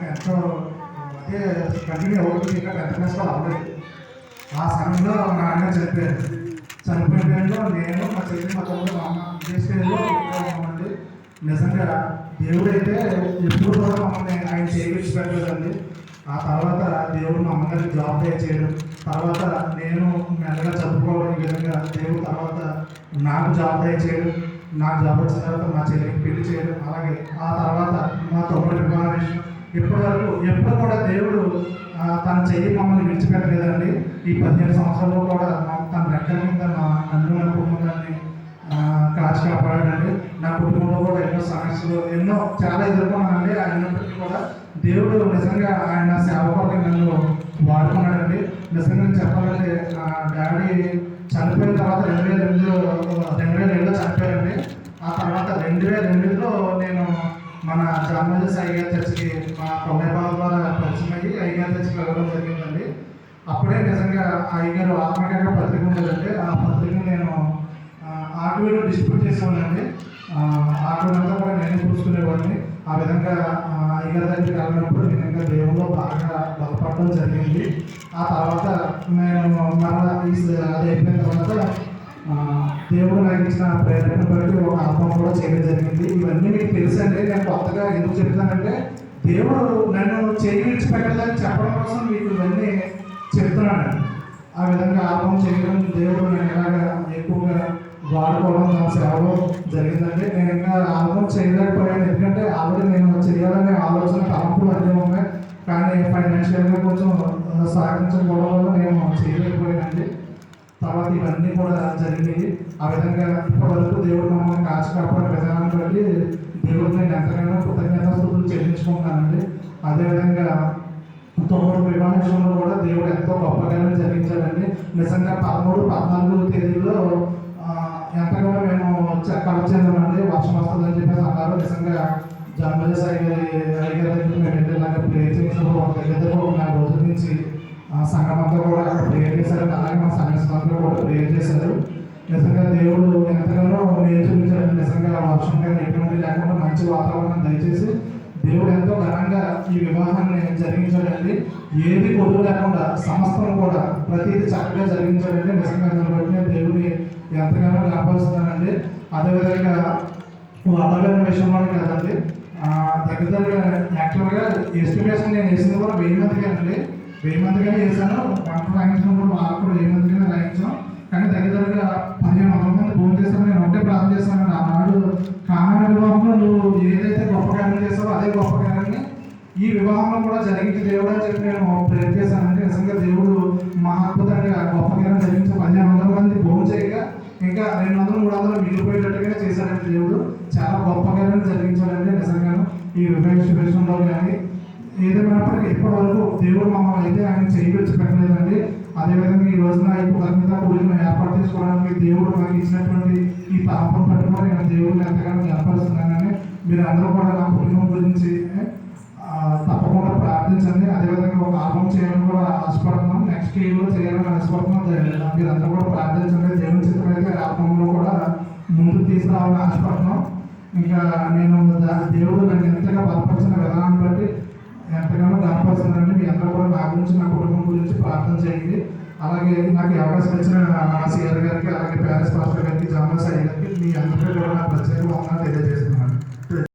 నాకు ఎంతో అదే కంటిన్యూ అవుతుంది. ఇంకా 10th క్లాస్ కూడా అవ్వలేదు. ఆ సమయంలో మా నాన్న చనిపోయారు. చనిపోయిన టైంలో నేను మా చెల్లి మా తమ్ముడు మా అమ్మ ఇదే స్టేజ్లో ఉన్నామండి. నిజంగా దేవుడైతే ఎప్పుడు కూడా మమ్మల్ని ఆయన చేయించి పెట్టలేదండి. ఆ తర్వాత దేవుడు మా అమ్మగారికి జాబ్ చేయడం, తర్వాత నేను మెల్లగా చదువుకోవడం, ఈ విధంగా దేవుడు తర్వాత నాకు జాబ్ చేయడం, నాకు జాబ్ వచ్చిన తర్వాత మా చెల్లికి పెళ్లి చేయడం, అలాగే ఆ తర్వాత మా తమ్ముడి వివాహ విషయం ఇప్పటి వరకు ఎప్పుడు కూడా దేవుడు తన చెయ్యి మమ్మల్ని విడిచిపెట్టలేదండి. ఈ 15 సంవత్సరాల్లో కూడా తన రెక్కల మీద నన్ను నా కుటుంబాన్ని కాచి కాపాడాడండి. నా కుటుంబంలో కూడా ఎన్నో సమస్యలు ఎన్నో చాలా ఎదుర్కొన్నానండి. అయినప్పటికీ కూడా దేవుడు నిజంగా ఆయన సేవకుడికి నన్ను వాడుకున్నాడండి. నిజంగా చెప్పాలంటే నా డాడీ చనిపోయిన తర్వాత 2002లో చనిపోయారండి. ఆ తర్వాత 2008లో నేను మన జామరాజు అయ్యగారి చర్చికి మా కొల్లైబాబు ద్వారా పరిచయం అయ్యి అయ్యగారి చర్చికి వెళ్ళడం జరిగిందండి. అప్పుడే నిజంగా అయ్యగారు ఆత్మకైనా పత్రిక ఉండదండి. ఆ పత్రికను నేను ఆటోలో డిస్ట్రిబ్యూట్ చేసేవాడినండి. ఆటోనంతా కూడా నేను చూసుకునేవాడిని. ఆ విధంగా అయ్యగారి దగ్గరికి వెళ్ళినప్పుడు నేను ఇంకా దేవుల్లో బాగా బలపడడం జరిగింది. ఆ తర్వాత నేను మరలా అది అయిపోయిన తర్వాత దేవుడు నాకు ఇచ్చిన ప్రేరణ బట్టి ఒక ఆత్మ కూడా చేయడం జరిగింది. ఇవన్నీ మీకు తెలుసండి. నేను కొత్తగా ఎందుకు చెప్తానంటే దేవుడు నన్ను చేయించి పెట్టాలని చెప్పడం కోసం మీకు ఇవన్నీ చెప్తున్నాను. ఆ విధంగా ఆత్మ చేయడం దేవుడు నేను ఎలాగా ఎక్కువగా వాడుకోవడం నా సేవలో జరిగిందండి. నేను ఇంకా ఆల్బమ్ చేయలేకపోయాను. ఎందుకంటే ఆల్రెడీ నేను చేయాలనే ఆలోచన తలంపులు అన్నీ ఉన్నాయి. కానీ ఫైనాన్షియల్గా కొంచెం సహకరించకపోవడం వల్ల నేను చేయలేకపోయానండి. తర్వాత ఇవన్నీ కూడా జరిగినాయి. ఆ విధంగా ఇప్పటివరకు దేవుడు మమ్మల్ని కాచి కాపాడే విధానాన్ని బట్టి దేవుడిని నేను ఎంతగానో కృతజ్ఞతాస్తుతులు చెల్లించుకుంటున్నానండి. అదేవిధంగా తమ్ముడు వివాహ విషయంలో కూడా దేవుడు ఎంతో గొప్పగా జరిగించాడండి. నిజంగా 13, 14 తేదీలో ఎంతగానో మేము కలెక్ట్ చేద్దామండి. వర్షం వస్తుందని చెప్పేసి అన్నారు. నిజంగా జన్మజేసి అయ్యగారి దగ్గర మేము వెళ్ళేలాగా ప్రేర్ చేసినప్పుడు ఒక దగ్గర ఒక 4 రోజుల నుంచి సంఘం అంతా కూడా అక్కడ ప్రేర్ చేశారు. అలాగే మా సంఘస్థానంలో కూడా ప్రేర్ చేశారు. నిజంగా దేవుడు ఎంతగానో నేర్చుకుంటాడు. నిజంగా వర్షం కానీ ఎటువంటి లేకుండా మంచి వాతావరణం దయచేసి దేవుడు ఎంతో ఘనంగా ఈ వివాహాన్ని జరిగించాడండి. ఏది కొడుకు లేకుండా సమస్తం కూడా ప్రతిదీ చక్కగా జరిగించాడండి. నిజంగా దాన్ని బట్టి నేను దేవుడిని ఎంతగానో కనపరుస్తున్నానండి. అదేవిధంగా వాతావరణ విషయంలో కదండి దగ్గర యాక్చువల్గా ఎస్టిమేషన్ నేను వేసింది కూడా 1000 మందికేనండి. 1000 మందిగానే వేసాను. వంట రాయించినప్పుడు వాళ్ళు కూడా 1000 మందిగానే రాయించాం. కానీ దగ్గరగా 1500 మంది ఫోన్ చేస్తాను. నేను ఒకటే ప్రార్థన చేస్తాను. ఆనాడు కామన్ వివాహంలో నువ్వు ఏదైతే గొప్ప కార్యం చేస్తావో అదే గొప్ప కార్యాన్ని ఈ వివాహంలో కూడా జరిగించి దేవుడు అని చెప్పి నేను ప్రేర్ చేశానంటే నిజంగా దేవుడు మా అద్భుతంగా గొప్ప కార్యం జరిగించి 1500 మంది ఫోన్ చేయగా ఇంకా 200, 300 మిగిలిపోయేటట్టుగానే చేశాడంటే దేవుడు చాలా గొప్ప కార్యాన్ని జరిగించాడంటే నిజంగాను ఈ విషయంలో కానీ ఏదేమైనప్పటికీ ఇప్పటి వరకు దేవుడు మమ్మల్ని అయితే ఆయన చేయవచ్చు పెట్టలేదండి. అదేవిధంగా ఈ రోజున ఇప్పుడు మీద కూడిన ఏర్పాటు చేసుకోవడానికి దేవుడు నాకు ఇచ్చినటువంటి ఈ పాపం పట్టుకొని నేను దేవుడిని ఎంతగానో ఏర్పరుస్తున్నానని మీరు అందరూ కూడా నా కుటుంబం గురించి తప్పకుండా ప్రార్థించండి. అదేవిధంగా ఒక ఆల్బమ్ చేయాలని కూడా ఆశపడుతున్నాం. నెక్స్ట్ ఇయర్లో చేయాలని ఆశపడుతున్నాం. మీరు అందరూ కూడా ప్రార్థించండి. దేవుని చిత్రం అయితే ఆల్బంలో కూడా ముందుకు తీసుకురావాలని ఆశపడుతున్నాం. ఇంకా నేను దేవుడు నన్ను ఎంతగా బలపరిచిన విధానాన్ని బట్టి ఎంతగానో గణపరుస్తున్నానండి. మీ అందరూ కూడా నా గురించి నా కుటుంబం గురించి ప్రార్థన చేయండి. అలాగే నాకు అవకాశం ఇచ్చిన మా సిఆర్ గారికి అలాగే ప్యారిస్ పాస్టర్ గారికి జామరాజు అయ్య గారికి మీ అందరికీ కూడా నా ప్రత్యేక వందనాలు తెలియజేస్తున్నాను.